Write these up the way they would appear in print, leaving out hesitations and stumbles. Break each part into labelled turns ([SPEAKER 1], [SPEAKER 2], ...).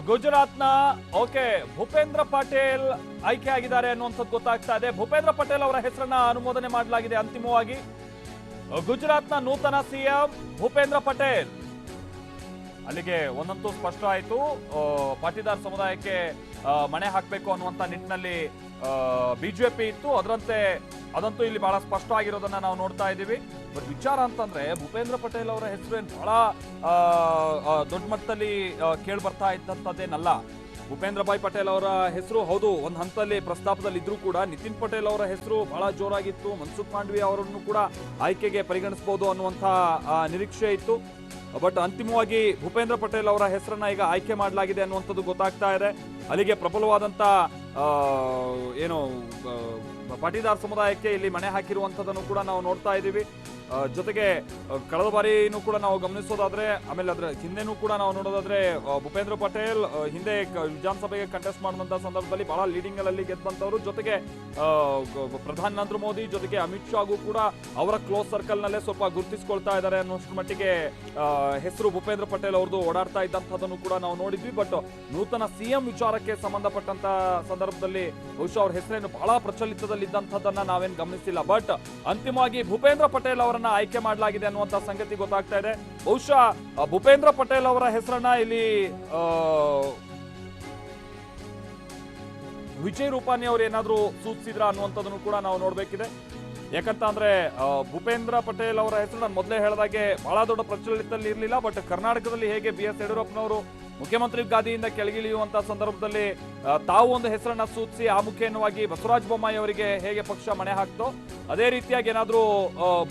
[SPEAKER 1] ಗುಜರಾತ್ನ ಓಕೆ ಭೂಪೇಂದ್ರ ಪಟೇಲ್ ಆಯ್ಕೆ ಆಗಿದ್ದಾರೆ ಅನ್ನುವಂಥದ್ದು ಗೊತ್ತಾಗ್ತಾ ಇದೆ. ಭೂಪೇಂದ್ರ ಪಟೇಲ್ ಅವರ ಹೆಸರನ್ನ ಅನುಮೋದನೆ ಮಾಡಲಾಗಿದೆ ಅಂತಿಮವಾಗಿ. ಗುಜರಾತ್ನ ನೂತನ ಸಿಎಂ ಭೂಪೇಂದ್ರ ಪಟೇಲ್. ಅಲ್ಲಿಗೆ ಒಂದಂತೂ ಸ್ಪಷ್ಟ ಆಯಿತು, ಪಾಟೀದಾರ್ ಸಮುದಾಯಕ್ಕೆ ಮಣೆ ಹಾಕಬೇಕು ಅನ್ನುವಂಥ ನಿಟ್ಟಿನಲ್ಲಿ ಬಿಜೆಪಿ ಇತ್ತು. ಅದಂತೂ ಇಲ್ಲಿ ಬಹಳ ಸ್ಪಷ್ಟ ಆಗಿರೋದನ್ನ ನಾವು ನೋಡ್ತಾ ಇದ್ದೀವಿ. ಬಟ್ ವಿಚಾರ ಅಂತಂದ್ರೆ ಭೂಪೇಂದ್ರ ಪಟೇಲ್ ಅವರ ಹೆಸರು ಏನು ಬಹಳ ದೊಡ್ಡ ಮಟ್ಟದಲ್ಲಿ ಕೇಳಿ ಬರ್ತಾ ಇದ್ದಂಥದ್ದೇನಲ್ಲ. ಭೂಪೇಂದ್ರ ಭಾಯ್ ಪಟೇಲ್ ಅವರ ಹೆಸರು ಹೌದು ಒಂದು ಹಂತದಲ್ಲಿ ಪ್ರಸ್ತಾಪದಲ್ಲಿ ಇದ್ರೂ ಕೂಡ ನಿತಿನ್ ಪಟೇಲ್ ಅವರ ಹೆಸರು ಬಹಳ ಜೋರಾಗಿತ್ತು. ಮನ್ಸುಖ್ ಮಾಂಡವಿಯಾ ಅವರನ್ನು ಕೂಡ ಆಯ್ಕೆಗೆ ಪರಿಗಣಿಸಬಹುದು ಅನ್ನುವಂಥ ನಿರೀಕ್ಷೆ ಇತ್ತು. ಬಟ್ ಅಂತಿಮವಾಗಿ ಭೂಪೇಂದ್ರ ಪಟೇಲ್ ಅವರ ಹೆಸರನ್ನ ಈಗ ಆಯ್ಕೆ ಮಾಡಲಾಗಿದೆ ಅನ್ನುವಂಥದ್ದು ಗೊತ್ತಾಗ್ತಾ ಇದೆ. ಅಲ್ಲಿಗೆ ಪ್ರಬಲವಾದಂಥ ಏನು ಪಾಟೀದಾರ್ ಸಮುದಾಯಕ್ಕೆ ಇಲ್ಲಿ ಮಣೆ ಹಾಕಿರುವಂಥದ್ದನ್ನು ಕೂಡ ನಾವು ನೋಡ್ತಾ ಇದ್ದೀವಿ. ಜೊತೆಗೆ ಕಳೆದ ಬಾರಿನೂ ಕೂಡ ನಾವು ಗಮನಿಸೋದಾದ್ರೆ, ಆಮೇಲೆ ಅದರ ಹಿಂದೆನೂ ಕೂಡ ನಾವು ನೋಡೋದಾದ್ರೆ ಭೂಪೇಂದ್ರ ಪಟೇಲ್ ಹಿಂದೆ ವಿಧಾನಸಭೆಗೆ ಕಂಟೆಸ್ಟ್ ಮಾಡಿದಂಥ ಸಂದರ್ಭದಲ್ಲಿ ಬಹಳ ಲೀಡಿಂಗ್ ಅಲ್ಲಿ ಗೆದ್ದಂಥವ್ರು. ಜೊತೆಗೆ ಪ್ರಧಾನಿ ನರೇಂದ್ರ ಮೋದಿ ಜೊತೆಗೆ ಅಮಿತ್ ಶಾಗೂ ಕೂಡ ಅವರ ಕ್ಲೋಸ್ ಸರ್ಕಲ್ ನಲ್ಲೇ ಸ್ವಲ್ಪ ಗುರುತಿಸ್ಕೊಳ್ತಾ ಇದ್ದಾರೆ ಅನ್ನೋಷ್ಟ್ರ ಮಟ್ಟಿಗೆ ಹೆಸರು ಭೂಪೇಂದ್ರ ಪಟೇಲ್ ಅವ್ರದ್ದು ಓಡಾಡ್ತಾ ಇದ್ದಂಥದ್ದನ್ನು ಕೂಡ ನಾವು ನೋಡಿದ್ವಿ. ಬಟ್ ನೂತನ ಸಿಎಂ ವಿಚಾರಕ್ಕೆ ಸಂಬಂಧಪಟ್ಟಂತ ಸಂದರ್ಭದಲ್ಲಿ ಬಹುಶಃ ಅವ್ರ ಹೆಸರೇನು ಬಹಳ ಪ್ರಚಲಿತದಲ್ಲಿ ಇದ್ದಂಥದ್ದನ್ನ ನಾವೇನು ಗಮನಿಸಿಲ್ಲ. ಬಟ್ ಅಂತಿಮವಾಗಿ ಭೂಪೇಂದ್ರ ಪಟೇಲ್ ಅವರನ್ನ ಆಯ್ಕೆ ಮಾಡಲಾಗಿದೆ ಅನ್ನುವಂಥ ಸಂಗತಿ ಗೊತ್ತಾಗ್ತಾ ಇದೆ. ಬಹುಶಃ ಭೂಪೇಂದ್ರ ಪಟೇಲ್ ಅವರ ಹೆಸರನ್ನ ಇಲ್ಲಿ ವಿಜಯ್ ರೂಪಾನಿ ಅವರು ಏನಾದ್ರೂ ಸೂಚಿಸಿದ್ರ ಅನ್ನುವಂಥದ್ದನ್ನು ಕೂಡ ನಾವು ನೋಡ್ಬೇಕಿದೆ. ಯಾಕಂತ ಅಂದ್ರೆ ಭೂಪೇಂದ್ರ ಪಟೇಲ್ ಅವರ ಹೆಸರು ನಾನು ಮೊದಲೇ ಹೇಳಿದಾಗೆ ಬಹಳ ದೊಡ್ಡ ಪ್ರಚಲಿತದಲ್ಲಿ ಇರಲಿಲ್ಲ. ಬಟ್ ಕರ್ನಾಟಕದಲ್ಲಿ ಹೇಗೆ BS ಯಡಿಯೂರಪ್ಪನವರು ಮುಖ್ಯಮಂತ್ರಿ ಗಾದಿಯಿಂದ ಕೆಳಗಿಳಿಯುವಂತಹ ಸಂದರ್ಭದಲ್ಲಿ ತಾವು ಒಂದು ಹೆಸರನ್ನ ಸೂಚಿಸಿ ಆ ಮುಖೇನವಾಗಿ ಬಸವರಾಜ ಬೊಮ್ಮಾಯಿ ಅವರಿಗೆ ಹೇಗೆ ಪಕ್ಷ ಮಣೆ ಹಾಕ್ತೋ ಅದೇ ರೀತಿಯಾಗಿ ಏನಾದ್ರೂ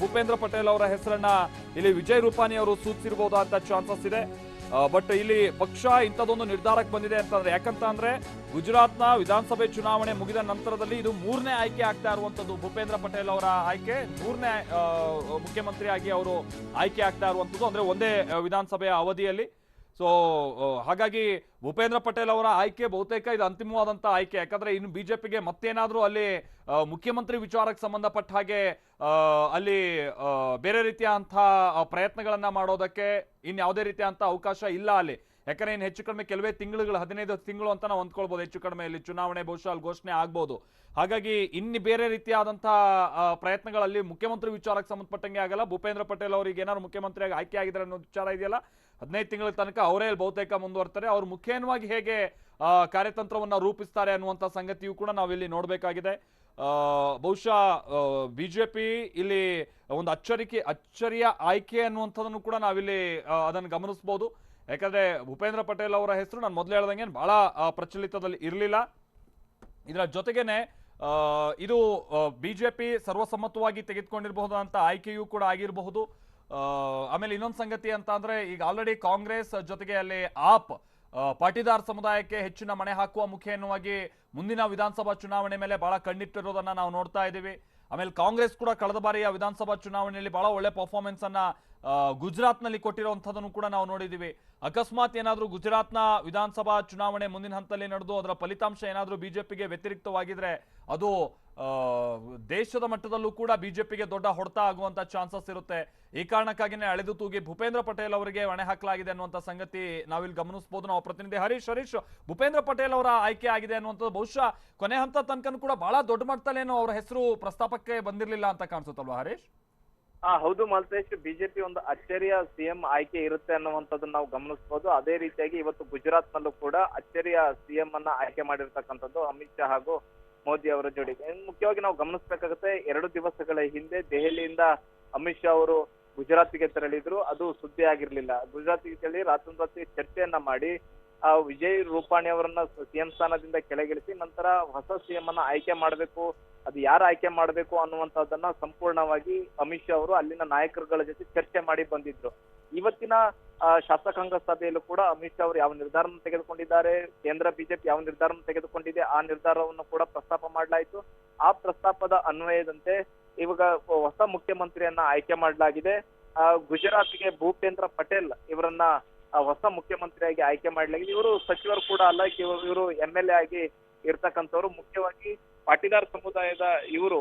[SPEAKER 1] ಭೂಪೇಂದ್ರ ಪಟೇಲ್ ಅವರ ಹೆಸರನ್ನ ಇಲ್ಲಿ ವಿಜಯ್ ರೂಪಾನಿ ಅವರು ಸೂಚಿಸಿರಬಹುದು ಅಂತ ಚಾನ್ಸಸ್ ಇದೆ. ಬಟ್ ಇಲ್ಲಿ ಪಕ್ಷ ಇಂಥದ್ದೊಂದು ನಿರ್ಧಾರಕ್ಕೆ ಬಂದಿದೆ ಅಂತಂದ್ರೆ, ಯಾಕಂತ ಅಂದ್ರೆ ಗುಜರಾತ್ನ ವಿಧಾನಸಭೆ ಚುನಾವಣೆ ಮುಗಿದ ನಂತರದಲ್ಲಿ ಇದು 3ನೇ ಆಯ್ಕೆ ಆಗ್ತಾ ಇರುವಂತದ್ದು. ಭೂಪೇಂದ್ರ ಪಟೇಲ್ ಅವರ ಆಯ್ಕೆ 3ನೇ ಮುಖ್ಯಮಂತ್ರಿಯಾಗಿ ಅವರು ಆಯ್ಕೆ ಆಗ್ತಾ ಇರುವಂತದ್ದು, ಅಂದ್ರೆ ಒಂದೇ ವಿಧಾನಸಭೆಯ ಅವಧಿಯಲ್ಲಿ. ಸೊ ಹಾಗಾಗಿ ಭೂಪೇಂದ್ರ ಪಟೇಲ್ ಅವರ ಆಯ್ಕೆ ಬಹುತೇಕ ಇದು ಅಂತಿಮವಾದಂಥ ಆಯ್ಕೆ. ಯಾಕಂದ್ರೆ ಇನ್ನು ಬಿಜೆಪಿಗೆ ಮತ್ತೇನಾದ್ರೂ ಅಲ್ಲಿ ಮುಖ್ಯಮಂತ್ರಿ ವಿಚಾರಕ್ಕೆ ಸಂಬಂಧಪಟ್ಟ ಹಾಗೆ ಅಲ್ಲಿ ಬೇರೆ ರೀತಿಯಂತಹ ಪ್ರಯತ್ನಗಳನ್ನ ಮಾಡೋದಕ್ಕೆ ಇನ್ಯಾವುದೇ ರೀತಿಯಂತ ಅವಕಾಶ ಇಲ್ಲ ಅಲ್ಲಿ. ಯಾಕಂದ್ರೆ ಇನ್ನು ಹೆಚ್ಚು ಕಡಿಮೆ ಕೆಲವೇ ತಿಂಗಳುಗಳು, 15 ತಿಂಗಳು ಅಂತ ನಾವು ಅಂದ್ಕೊಳ್ಬಹುದು. ಹೆಚ್ಚು ಕಡಿಮೆ ಇಲ್ಲಿ ಚುನಾವಣೆ ಬಹುಶಃ ಅಲ್ಲಿ ಘೋಷಣೆ ಆಗ್ಬೋದು. ಹಾಗಾಗಿ ಇನ್ನು ಬೇರೆ ರೀತಿಯಾದಂತಹ ಪ್ರಯತ್ನಗಳಲ್ಲಿ ಮುಖ್ಯಮಂತ್ರಿ ವಿಚಾರಕ್ಕೆ ಸಂಬಂಧಪಟ್ಟಂಗೆ ಆಗಲ್ಲ. ಭೂಪೇಂದ್ರ ಪಟೇಲ್ ಅವರಿಗೆ ಏನಾದ್ರು ಮುಖ್ಯಮಂತ್ರಿಯಾಗಿ ಆಯ್ಕೆ ಆಗಿದ್ದಾರೆ ಅನ್ನೋ ವಿಚಾರ ಇದೆಯಲ್ಲ, 15 ತಿಂಗಳ ತನಕ ಅವರೇ ಬಹುತೇಕ ಮುಂದುವರ್ತಾರೆ. ಅವ್ರು ಮುಖ್ಯವಾಗಿ ಹೇಗೆ ಕಾರ್ಯತಂತ್ರವನ್ನ ರೂಪಿಸ್ತಾರೆ ಅನ್ನುವಂಥ ಸಂಗತಿಯು ಕೂಡ ನಾವಿಲ್ಲಿ ನೋಡಬೇಕಾಗಿದೆ. ಬಹುಶಃ ಬಿಜೆಪಿ ಇಲ್ಲಿ ಒಂದು ಅಚ್ಚರಿಯ ಆಯ್ಕೆ ಅನ್ನುವಂಥದ್ದನ್ನು ಕೂಡ ನಾವಿಲ್ಲಿ ಅದನ್ನು ಗಮನಿಸಬಹುದು. ಯಾಕಂದ್ರೆ ಭೂಪೇಂದ್ರ ಪಟೇಲ್ ಅವರ ಹೆಸರು ನಾನು ಮೊದಲು ಹೇಳ್ದಂಗೆ ಬಹಳ ಪ್ರಚಲಿತದಲ್ಲಿ ಇರಲಿಲ್ಲ. ಇದರ ಜೊತೆಗೇನೆ ಇದು ಬಿಜೆಪಿ ಸರ್ವಸಮ್ಮತವಾಗಿ ತೆಗೆದುಕೊಂಡಿರಬಹುದಂತ ಆಯ್ಕೆಯೂ ಕೂಡ ಆಗಿರಬಹುದು. ಆಮೇಲೆ ಇನ್ನೊಂದು ಸಂಗತಿ ಅಂತ ಅಂದ್ರೆ, ಈಗ ಆಲ್ರೆಡಿ ಕಾಂಗ್ರೆಸ್ ಜೊತೆಗೆ ಅಲ್ಲಿ ಪಾಟೀದಾರ್ ಸಮುದಾಯಕ್ಕೆ ಹೆಚ್ಚಿನ ಮಣೆ ಹಾಕುವ ಮುಖೇನವಾಗಿ ಮುಂದಿನ ವಿಧಾನಸಭಾ ಚುನಾವಣೆ ಮೇಲೆ ಬಹಳ ಕಣ್ಣಿಟ್ಟಿರೋದನ್ನ ನಾವು ನೋಡ್ತಾ ಇದ್ದೀವಿ. ಆಮೇಲೆ ಕಾಂಗ್ರೆಸ್ ಕೂಡ ಕಳೆದ ಬಾರಿಯ ವಿಧಾನಸಭಾ ಚುನಾವಣೆಯಲ್ಲಿ ಬಹಳ ಒಳ್ಳೆ ಪರ್ಫಾರ್ಮೆನ್ಸ್ ಅನ್ನ ಗುಜರಾತ್ನಲ್ಲಿ ಕೊಟ್ಟಿರುವಂಥದ್ದನ್ನು ಕೂಡ ನಾವು ನೋಡಿದ್ದೀವಿ. ಅಕಸ್ಮಾತ್ ಏನಾದರೂ ಗುಜರಾತ್ನ ವಿಧಾನಸಭಾ ಚುನಾವಣೆ ಮುಂದಿನ ಹಂತದಲ್ಲಿ ನಡೆದು ಅದರ ಫಲಿತಾಂಶ ಏನಾದರೂ ಬಿಜೆಪಿಗೆ ವ್ಯತಿರಿಕ್ತವಾಗಿದ್ರೆ ಅದು ದೇಶದ ಮಟ್ಟದಲ್ಲೂ ಕೂಡ ಬಿಜೆಪಿಗೆ ದೊಡ್ಡ ಹೊಡೆತ ಆಗುವಂತ ಚಾನ್ಸಸ್ ಇರುತ್ತೆ. ಈ ಕಾರಣಕ್ಕಾಗಿನೇ ಅಳೆದು ತೂಗಿ ಭೂಪೇಂದ್ರ ಪಟೇಲ್ ಅವರಿಗೆ ಹೊಣೆ ಹಾಕಲಾಗಿದೆ ಅನ್ನುವಂಥ ಸಂಗತಿ ನಾವಿಲ್ಲಿ ಗಮನಿಸಬಹುದು. ನಾವು ಪ್ರತಿನಿಧಿ ಹರೀಶ್ ಭೂಪೇಂದ್ರ ಪಟೇಲ್ ಅವರ ಆಯ್ಕೆ ಆಗಿದೆ ಅನ್ನುವಂಥದ್ದು ಬಹುಶಃ ಕೊನೆ ಹಂತ ತನಕ ಕೂಡ ಬಹಳ ದೊಡ್ಡ ಮಟ್ಟದಲ್ಲೇನೋ ಅವರ ಹೆಸರು ಪ್ರಸ್ತಾಪಕ್ಕೆ ಬಂದಿರಲಿಲ್ಲ ಅಂತ ಕಾಣಿಸುತ್ತಲ್ವಾ ಹರೀಶ್?
[SPEAKER 2] ಹೌದು ಮಾಲ್ತೇಶ್, ಬಿಜೆಪಿ ಒಂದು ಅಚ್ಚರಿಯ ಸಿಎಂ ಆಯ್ಕೆ ಇರುತ್ತೆ ಅನ್ನುವಂಥದ್ದನ್ನ ನಾವು ಗಮನಿಸಬಹುದು. ಅದೇ ರೀತಿಯಾಗಿ ಇವತ್ತು ಗುಜರಾತ್ ನಲ್ಲೂ ಕೂಡ ಅಚ್ಚರಿಯ ಸಿಎಂ ಅನ್ನ ಆಯ್ಕೆ ಮಾಡಿರ್ತಕ್ಕಂಥದ್ದು ಅಮಿತ್ ಶಾ ಹಾಗೂ ಮೋದಿ ಅವರ ಜೋಡಿಗೆ. ಮುಖ್ಯವಾಗಿ ನಾವು ಗಮನಿಸಬೇಕಾಗುತ್ತೆ, 2 ದಿವಸಗಳ ಹಿಂದೆ ದೆಹಲಿಯಿಂದ ಅಮಿತ್ ಶಾ ಅವರು ಗುಜರಾತ್ಗೆ ತೆರಳಿದ್ರು. ಅದು ಸುದ್ದಿ ಆಗಿರ್ಲಿಲ್ಲ. ಗುಜರಾತ್ಗೆ ತೆರಳಿ ರಾತ್ರೋರಾತ್ರಿ ಚರ್ಚೆಯನ್ನ ಮಾಡಿ ವಿಜಯ್ ರೂಪಾಣಿ ಅವರನ್ನ ಸಿಎಂ ಸ್ಥಾನದಿಂದ ಕೆಳಗಿಳಿಸಿ ನಂತರ ಹೊಸ ಸಿಎಂ ಅನ್ನ ಆಯ್ಕೆ ಮಾಡಬೇಕು, ಅದು ಯಾರು ಆಯ್ಕೆ ಮಾಡಬೇಕು ಅನ್ನುವಂಥದ್ದನ್ನ ಸಂಪೂರ್ಣವಾಗಿ ಅಮಿತ್ ಶಾ ಅವರು ಅಲ್ಲಿನ ನಾಯಕರುಗಳ ಜೊತೆ ಚರ್ಚೆ ಮಾಡಿ ಬಂದಿದ್ರು. ಇವತ್ತಿನ ಶಾಸಕಾಂಗ ಸಭೆಯಲ್ಲೂ ಕೂಡ ಅಮಿತ್ ಶಾ ಅವರು ಯಾವ ನಿರ್ಧಾರವನ್ನು ತೆಗೆದುಕೊಂಡಿದ್ದಾರೆ, ಕೇಂದ್ರ ಬಿಜೆಪಿ ಯಾವ ನಿರ್ಧಾರವನ್ನು ತೆಗೆದುಕೊಂಡಿದೆ, ಆ ನಿರ್ಧಾರವನ್ನು ಕೂಡ ಪ್ರಸ್ತಾಪ ಮಾಡಲಾಯಿತು. ಆ ಪ್ರಸ್ತಾಪದ ಅನ್ವಯದಂತೆ ಇವಾಗ ಹೊಸ ಮುಖ್ಯಮಂತ್ರಿಯನ್ನ ಆಯ್ಕೆ ಮಾಡಲಾಗಿದೆ. ಗುಜರಾತ್ಗೆ ಭೂಪೇಂದ್ರ ಪಟೇಲ್ ಇವರನ್ನ ಹೊಸ ಮುಖ್ಯಮಂತ್ರಿಯಾಗಿ ಆಯ್ಕೆ ಮಾಡಲಾಗಿದೆ. ಇವರು ಸಚಿವರು ಕೂಡ ಅಲ್ಲ, ಇವರು MLA ಆಗಿ ಇರ್ತಕ್ಕಂಥವ್ರು. ಮುಖ್ಯವಾಗಿ ಪಾಟೀದಾರ್ ಸಮುದಾಯದ ಇವರು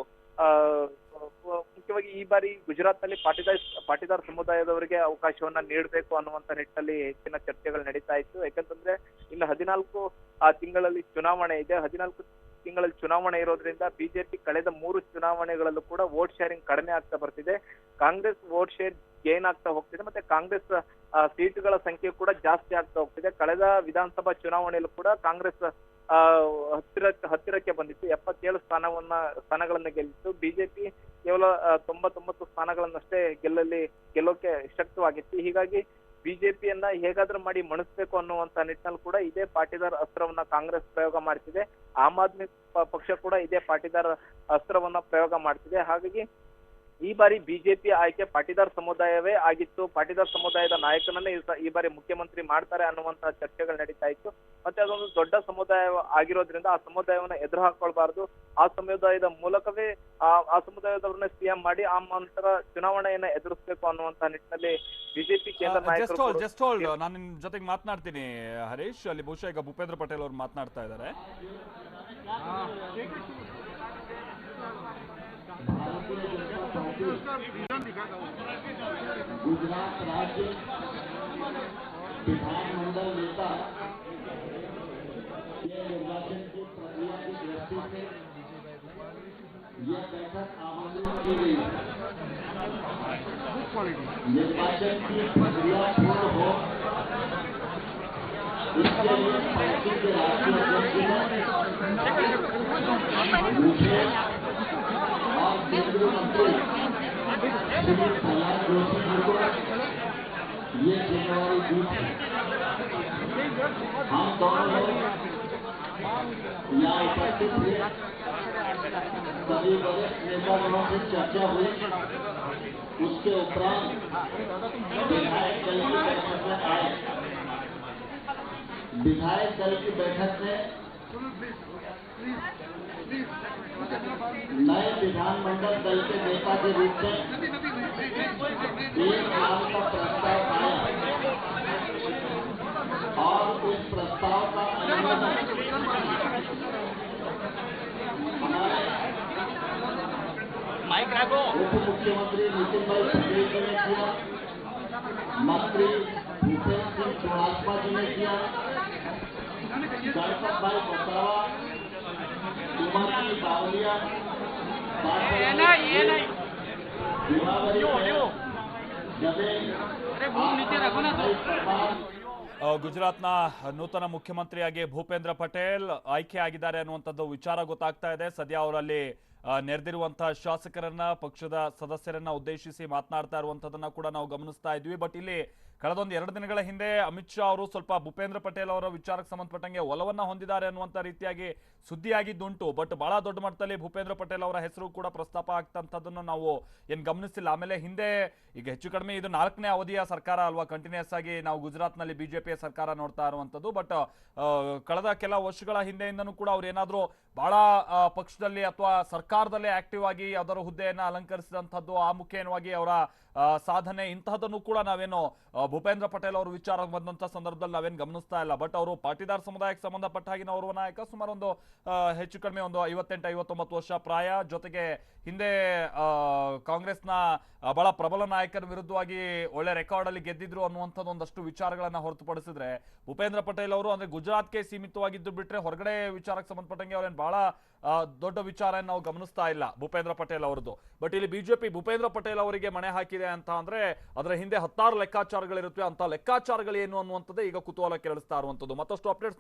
[SPEAKER 2] ಮುಖ್ಯವಾಗಿ ಈ ಬಾರಿ ಗುಜರಾತ್ ನಲ್ಲಿ ಪಾಟೀದಾರ್ ಸಮುದಾಯದವರಿಗೆ ಅವಕಾಶವನ್ನ ನೀಡಬೇಕು ಅನ್ನುವಂತ ನಿಟ್ಟಿನಲ್ಲಿ ಹೆಚ್ಚಿನ ಚರ್ಚೆಗಳು ನಡೀತಾ ಇತ್ತು. ಯಾಕಂತಂದ್ರೆ ಇನ್ನು 14 ತಿಂಗಳಲ್ಲಿ ಚುನಾವಣೆ ಇದೆ. 14 ತಿಂಗಳಲ್ಲಿ ಚುನಾವಣೆ ಇರೋದ್ರಿಂದ ಬಿಜೆಪಿ ಕಳೆದ 3 ಚುನಾವಣೆಗಳಲ್ಲೂ ಕೂಡ ವೋಟ್ ಶೇರಿಂಗ್ ಕಡಿಮೆ ಆಗ್ತಾ ಬರ್ತಿದೆ. ಕಾಂಗ್ರೆಸ್ ವೋಟ್ ಶೇರ್ ಗೇನ್ ಆಗ್ತಾ ಹೋಗ್ತಿದೆ, ಮತ್ತೆ ಕಾಂಗ್ರೆಸ್ ಸೀಟುಗಳ ಸಂಖ್ಯೆ ಕೂಡ ಜಾಸ್ತಿ ಆಗ್ತಾ ಹೋಗ್ತಿದೆ. ಕಳೆದ ವಿಧಾನಸಭಾ ಚುನಾವಣೆಯಲ್ಲೂ ಕೂಡ ಕಾಂಗ್ರೆಸ್ ಹತ್ತಿರಕ್ಕೆ ಬಂದಿತ್ತು. 77 ಸ್ಥಾನಗಳನ್ನ ಗೆಲ್ಲಿತ್ತು. ಬಿಜೆಪಿ ಕೇವಲ 99 ಸ್ಥಾನಗಳನ್ನಷ್ಟೇ ಗೆಲ್ಲೋಕೆ ಶಕ್ತವಾಗಿತ್ತು. ಹೀಗಾಗಿ ಬಿಜೆಪಿಯನ್ನ ಹೇಗಾದ್ರೂ ಮಾಡಿ ಮಣಿಸ್ಬೇಕು ಅನ್ನುವಂತ ನಿಟ್ಟಿನಲ್ಲಿ ಕೂಡ ಇದೇ ಪಾಟಿದಾರ್ ಅಸ್ತ್ರವನ್ನ ಕಾಂಗ್ರೆಸ್ ಪ್ರಯೋಗ ಮಾಡ್ತಿದೆ. ಆಮ್ ಆದ್ಮಿ ಪಕ್ಷ ಕೂಡ ಇದೇ ಪಾಟಿದಾರ್ ಅಸ್ತ್ರವನ್ನ ಪ್ರಯೋಗ ಮಾಡ್ತಿದೆ. ಹಾಗಾಗಿ ಈ ಬಾರಿ ಬಿಜೆಪಿ ಆಯ್ಕೆ ಪಾಟಿದಾರ್ ಸಮುದಾಯವೇ ಆಗಿತ್ತು. ಪಾಟಿದಾರ್ ಸಮುದಾಯದ ನಾಯಕನನ್ನೇ ಈ ಬಾರಿ ಮುಖ್ಯಮಂತ್ರಿ ಮಾಡ್ತಾರೆ ಅನ್ನುವಂತಹ ಚರ್ಚೆಗಳು ನಡೀತಾ ಇತ್ತು. ಮತ್ತೆ ಅದೊಂದು ದೊಡ್ಡ ಸಮುದಾಯ ಆಗಿರೋದ್ರಿಂದ ಆ ಸಮುದಾಯವನ್ನ ಎದುರು ಹಾಕೊಳ್ಬಾರ್ದು, ಆ ಸಮುದಾಯದ ಮೂಲಕವೇ ಆ ಸಮುದಾಯದವ್ರನ್ನ ಸಿಎಂ ಮಾಡಿ ಆ ನಂತರ ಚುನಾವಣೆಯನ್ನ ಎದುರಿಸಬೇಕು ಅನ್ನುವಂತ ನಿಟ್ಟಿನಲ್ಲಿ ಬಿಜೆಪಿ ಕೇಂದ್ರ ನಾಯಕರು
[SPEAKER 1] ಜಸ್ಟ್ ಹೋಲ್ಡ್, ನಾನು ನಿಮ್ ಜೊತೆಗೆ ಮಾತನಾಡ್ತೀನಿ ಹರೀಶ್. ಅಲ್ಲಿ ಬಹುಶಃ ಈಗ ಭೂಪೇಂದ್ರ ಪಟೇಲ್ ಅವರು ಮಾತನಾಡ್ತಾ ಇದ್ದಾರೆ.
[SPEAKER 3] गुजरात राज्य विधानमंडल नेता ये निर्वाचन की प्रक्रिया की दृष्टि से ये बैठक आमंत्रित की गई। निर्वाचन की प्रक्रिया पूर्ण हो इसके लिए पार्टी के राष्ट्रीय अध्यक्ष मुझे और केंद्रीय मंत्री श्री प्रहलाद जोशी जी को ये जिम्मेवारी दी थी। हम दोनों लोग यहाँ उपस्थित थे। सभी वरिष्ठ नेतागणों से चर्चा हुई। उसके उपरांत विधायक दल की बैठक में आए। विधायक दल की बैठक में नए विधानमंडल दल के नेता के रूप में एक नाम का प्रस्ताव आया और उस प्रस्ताव का अनुमोदन हमारे उप मुख्यमंत्री नितिन भाई पटेल जी ने किया, मंत्री भूपेंद्र सिंह चौड़ासमा जी ने किया, गणपत भाई बसरावा, बावलिया,
[SPEAKER 1] ಗುಜರಾತ್ನ ನೂತನ ಮುಖ್ಯಮಂತ್ರಿಯಾಗಿ ಭೂಪೇಂದ್ರ ಪಟೇಲ್ ಆಯ್ಕೆ ಆಗಿದ್ದಾರೆ ಅನ್ನುವಂಥದ್ದು ವಿಚಾರ ಗೊತ್ತಾಗ್ತಾ ಇದೆ. ಸದ್ಯ ಅವರಲ್ಲಿ ನೆರೆದಿರುವಂತಹ ಶಾಸಕರನ್ನ, ಪಕ್ಷದ ಸದಸ್ಯರನ್ನ ಉದ್ದೇಶಿಸಿ ಮಾತನಾಡ್ತಾ ಇರುವಂತದನ್ನ ಕೂಡ ನಾವು ಗಮನಿಸ್ತಾ ಇದ್ವಿ. ಬಟ್ ಇಲ್ಲಿ ಕಳೆದೊಂದು 2 ದಿನಗಳ ಹಿಂದೆ ಅಮಿತ್ ಶಾ ಅವರು ಸ್ವಲ್ಪ ಭೂಪೇಂದ್ರ ಪಟೇಲ್ ಅವರ ವಿಚಾರಕ್ಕೆ ಸಂಬಂಧಪಟ್ಟಂಗೆ ಒಲವನ್ನ ಹೊಂದಿದ್ದಾರೆ ಅನ್ನುವಂಥ ರೀತಿಯಾಗಿ ಸುದ್ದಿಯಾಗಿದ್ದುಂಟು. ಬಟ್ ಬಹಳ ದೊಡ್ಡ ಮಟ್ಟದಲ್ಲಿ ಭೂಪೇಂದ್ರ ಪಟೇಲ್ ಅವರ ಹೆಸರು ಕೂಡ ಪ್ರಸ್ತಾಪ ಆಗ್ತಂಥದ್ದನ್ನು ನಾವು ಏನು ಗಮನಿಸಿಲ್ಲ. ಆಮೇಲೆ ಹಿಂದೆ ಈಗ ಹೆಚ್ಚು ಕಡಿಮೆ ಇದು 4ನೇ ಅವಧಿಯ ಸರ್ಕಾರ ಅಲ್ವಾ, ಕಂಟಿನ್ಯೂಸ್ ಆಗಿ ನಾವು ಗುಜರಾತ್ನಲ್ಲಿ ಬಿಜೆಪಿಯ ಸರ್ಕಾರ ನೋಡ್ತಾ ಇರುವಂಥದ್ದು. ಬಟ್ ಕಳೆದ ಕೆಲ ವರ್ಷಗಳ ಹಿಂದೆಯಿಂದನೂ ಕೂಡ ಅವ್ರು ಏನಾದರೂ ಬಹಳ ಪಕ್ಷದಲ್ಲಿ ಅಥವಾ ಸರ್ಕಾರದಲ್ಲೇ ಆಕ್ಟಿವ್ ಆಗಿ ಅದರ ಹುದ್ದೆಯನ್ನು ಅಲಂಕರಿಸಿದಂಥದ್ದು, ಆ ಮುಖೇನವಾಗಿ ಅವರ ಸಾಧನೆ ಇಂತಹದನ್ನು ಕೂಡ ನಾವೇನು ಭೂಪೇಂದ್ರ ಪಟೇಲ್ ಅವರು ವಿಚಾರ ಬಂದಂಥ ಸಂದರ್ಭದಲ್ಲಿ ನಾವೇನು ಗಮನಿಸ್ತಾ ಇಲ್ಲ. ಬಟ್ ಅವರು ಪಾಟೀದಾರ್ ಸಮುದಾಯಕ್ಕೆ ಸಂಬಂಧಪಟ್ಟ ಹಾಗೆ ಓರ್ವ ನಾಯಕ, ಸುಮಾರು ಒಂದು ಹೆಚ್ಚು ಕಡಿಮೆ ಒಂದು 58-59 ವರ್ಷ ಪ್ರಾಯ, ಜೊತೆಗೆ ಹಿಂದೆ ಕಾಂಗ್ರೆಸ್ನ ಬಹಳ ಪ್ರಬಲ ನಾಯಕರ ವಿರುದ್ಧವಾಗಿ ಒಳ್ಳೆ ರೆಕಾರ್ಡ್ ಅಲ್ಲಿ ಗೆದ್ದಿದ್ರು ಅನ್ನುವಂಥದ್ದು ಒಂದಷ್ಟು ವಿಚಾರಗಳನ್ನ ಹೊರತುಪಡಿಸಿದ್ರೆ ಭೂಪೇಂದ್ರ ಪಟೇಲ್ ಅವರು ಅಂದ್ರೆ ಗುಜರಾತ್ಗೆ ಸೀಮಿತವಾಗಿದ್ದು ಬಿಟ್ರೆ ಹೊರಗಡೆ ವಿಚಾರಕ್ಕೆ ಸಂಬಂಧಪಟ್ಟಂಗೆ ಅವ್ರೇನು ಬಹಳ ದೊಡ್ಡ ವಿಚಾರ ನಾವು ಗಮನಿಸ್ತಾ ಇಲ್ಲ ಭೂಪೇಂದ್ರ ಪಟೇಲ್ ಅವರದ್ದು. ಬಟ್ ಇಲ್ಲಿ ಬಿಜೆಪಿ ಭೂಪೇಂದ್ರ ಪಟೇಲ್ ಅವರಿಗೆ ಮಣೆ ಹಾಕಿದೆ ಅಂತ ಅಂದ್ರೆ ಅದರ ಹಿಂದೆ 16 ಲೆಕ್ಕಾಚಾರಗಳಿರುತ್ತವೆ. ಅಂತ ಲೆಕ್ಕಾಚಾರಗಳು ಏನು ಅನ್ನುವಂಥದ್ದೇ ಈಗ ಕುತೂಹಲ ಕೆರಳಿಸ್ತಾ ಇರುವಂಥದ್ದು. ಮತ್ತಷ್ಟು ಅಪ್ಡೇಟ್ಸ್